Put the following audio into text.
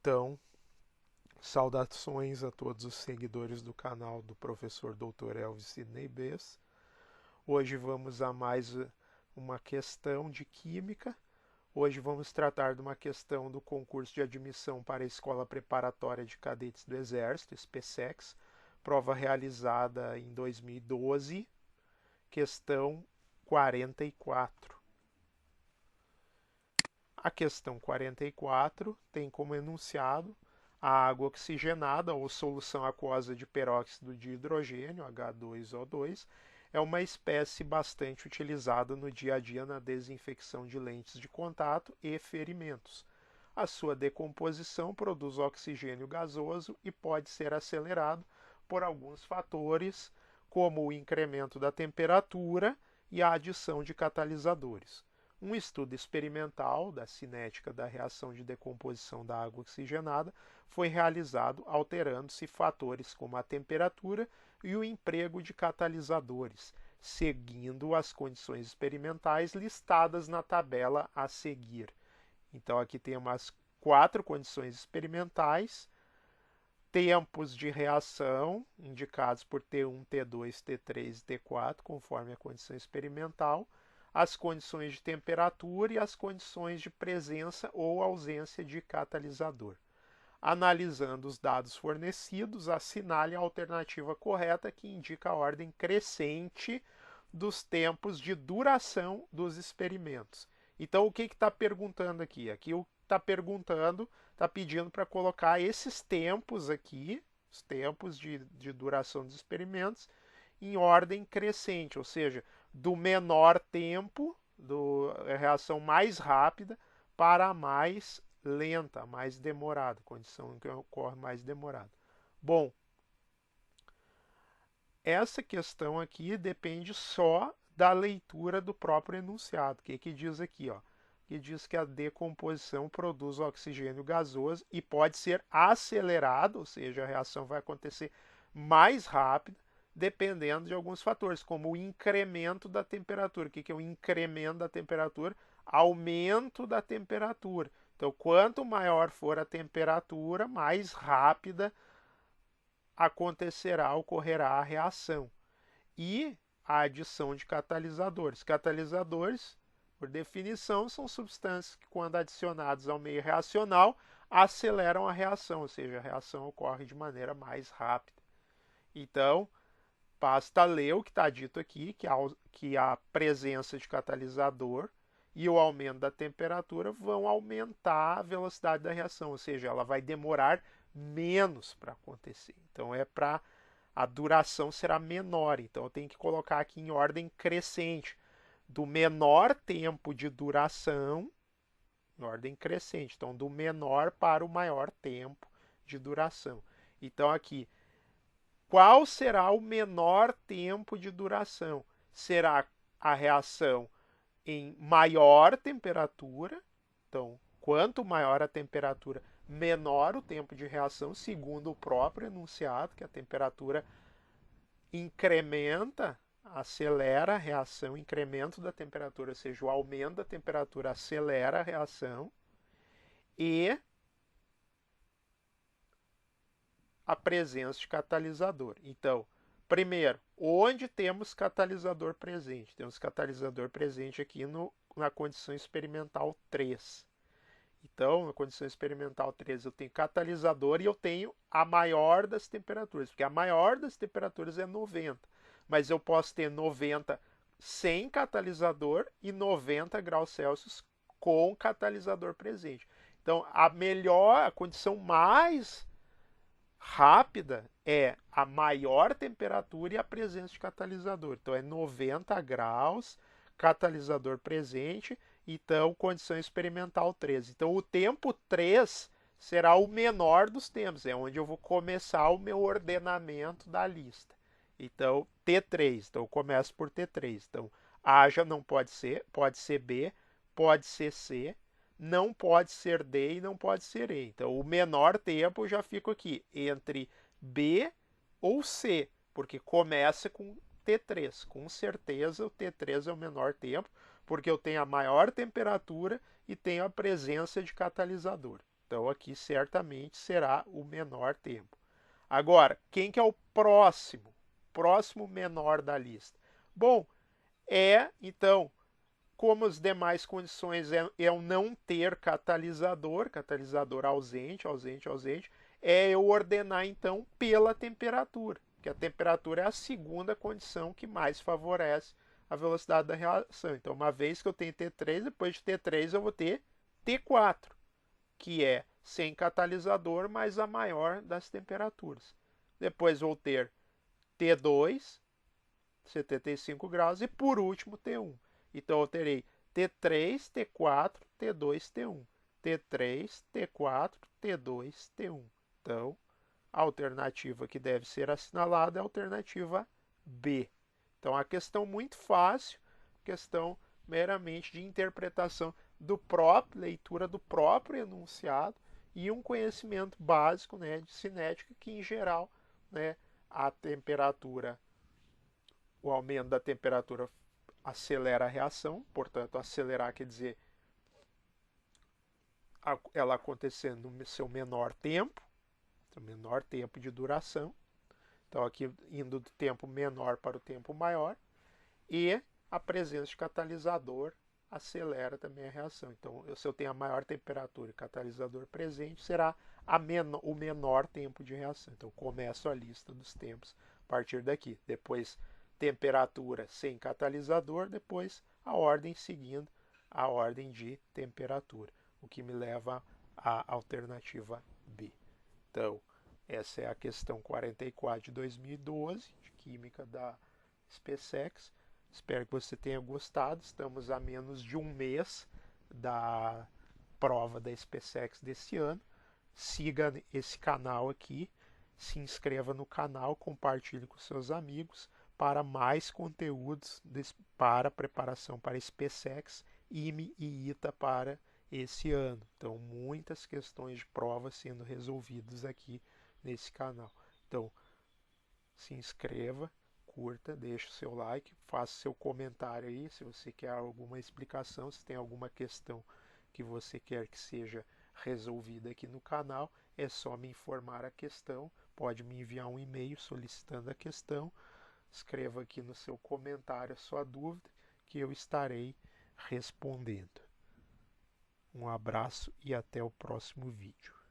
Então, saudações a todos os seguidores do canal do professor Dr. Elvis Sidney Bess. Hoje vamos a mais uma questão de Química. Hoje vamos tratar de uma questão do concurso de admissão para a Escola Preparatória de Cadetes do Exército, SPSEX, prova realizada em 2012, questão 44. A questão 44 tem como enunciado: a água oxigenada ou solução aquosa de peróxido de hidrogênio, H2O2, é uma espécie bastante utilizada no dia a dia na desinfecção de lentes de contato e ferimentos. A sua decomposição produz oxigênio gasoso e pode ser acelerado por alguns fatores, como o incremento da temperatura e a adição de catalisadores. Um estudo experimental da cinética da reação de decomposição da água oxigenada foi realizado alterando-se fatores como a temperatura e o emprego de catalisadores, seguindo as condições experimentais listadas na tabela a seguir. Então, aqui tem umas 4 condições experimentais: tempos de reação, indicados por T1, T2, T3 e T4, conforme a condição experimental, as condições de temperatura e as condições de presença ou ausência de catalisador. Analisando os dados fornecidos, assinale a alternativa correta, que indica a ordem crescente dos tempos de duração dos experimentos. Então, o que está perguntando aqui? Aqui o que está perguntando, está pedindo para colocar esses tempos aqui, os tempos de duração dos experimentos, em ordem crescente, ou seja, do menor tempo, a reação mais rápida, para a mais lenta, mais demorada, condição em que ocorre mais demorada. Bom, essa questão aqui depende só da leitura do próprio enunciado. O que diz aqui? Que diz que a decomposição produz oxigênio gasoso e pode ser acelerada, ou seja, a reação vai acontecer mais rápida, dependendo de alguns fatores, como o incremento da temperatura. O que é o incremento da temperatura? Aumento da temperatura. Então, quanto maior for a temperatura, mais rápida ocorrerá a reação. E a adição de catalisadores. Catalisadores, por definição, são substâncias que, quando adicionadas ao meio reacional, aceleram a reação, ou seja, a reação ocorre de maneira mais rápida. Então, basta ler o que está dito aqui, que a presença de catalisador e o aumento da temperatura vão aumentar a velocidade da reação, ou seja, ela vai demorar menos para acontecer. Então, a duração será menor. Então, eu tenho que colocar aqui em ordem crescente, do menor tempo de duração, em ordem crescente. Então, do menor para o maior tempo de duração. Então, aqui, qual será o menor tempo de duração? Será a reação em maior temperatura. Então, quanto maior a temperatura, menor o tempo de reação, segundo o próprio enunciado, que a temperatura incrementa, acelera a reação, incremento da temperatura, ou seja, o aumento da temperatura acelera a reação, e a presença de catalisador. Então, primeiro, onde temos catalisador presente? Temos catalisador presente aqui na condição experimental 3. Então, na condição experimental 3, eu tenho catalisador e eu tenho a maior das temperaturas, porque a maior das temperaturas é 90. Mas eu posso ter 90 sem catalisador e 90 graus Celsius com catalisador presente. Então, a condição mais rápida é a maior temperatura e a presença de catalisador. Então, é 90 graus, catalisador presente. Então, condição experimental 3. Então, o tempo 3 será o menor dos tempos. É onde eu vou começar o meu ordenamento da lista. Então, T3. Então, eu começo por T3. Então, A já não pode ser B, pode ser C, não pode ser D e não pode ser E. Então, o menor tempo eu já fico aqui entre B ou C, porque começa com T3. Com certeza, o T3 é o menor tempo, porque eu tenho a maior temperatura e tenho a presença de catalisador. Então aqui certamente será o menor tempo. Agora, quem que é o próximo? Próximo menor da lista. Bom, então, como as demais condições é o não ter catalisador, catalisador ausente, ausente, ausente, é eu ordenar então pela temperatura, que a temperatura é a segunda condição que mais favorece a velocidade da reação. Então, uma vez que eu tenho T3, depois de T3 eu vou ter T4, que é sem catalisador, mas a maior das temperaturas. Depois vou ter T2, 75 graus, e por último T1. Então eu terei T3, T4, T2, T1. T3, T4, T2, T1. Então, a alternativa que deve ser assinalada é a alternativa B. Então, a questão muito fácil, questão meramente de interpretação do próprio, leitura do próprio enunciado e um conhecimento básico, né, de cinética, que em geral, né, a temperatura, o aumento da temperatura acelera a reação, portanto, acelerar quer dizer ela acontecendo no seu menor tempo de duração. Então, aqui indo do tempo menor para o tempo maior. E a presença de catalisador acelera também a reação. Então, se eu tenho a maior temperatura e catalisador presente, será o menor tempo de reação. Então, começo a lista dos tempos a partir daqui. Depois, temperatura sem catalisador, depois a ordem seguindo a ordem de temperatura, o que me leva à alternativa B. Então, essa é a questão 44 de 2012, de Química da SpaceX. Espero que você tenha gostado. Estamos a menos de um mês da prova da SpaceX desse ano. Siga esse canal aqui, se inscreva no canal, compartilhe com seus amigos para mais conteúdos para preparação para SpaceX, IME e ITA para esse ano. Então, muitas questões de prova sendo resolvidas aqui nesse canal. Então, se inscreva, curta, deixe o seu like, faça seu comentário aí se você quer alguma explicação, se tem alguma questão que você quer que seja resolvida aqui no canal, é só me informar a questão, pode me enviar um e-mail solicitando a questão, escreva aqui no seu comentário a sua dúvida que eu estarei respondendo. Um abraço e até o próximo vídeo.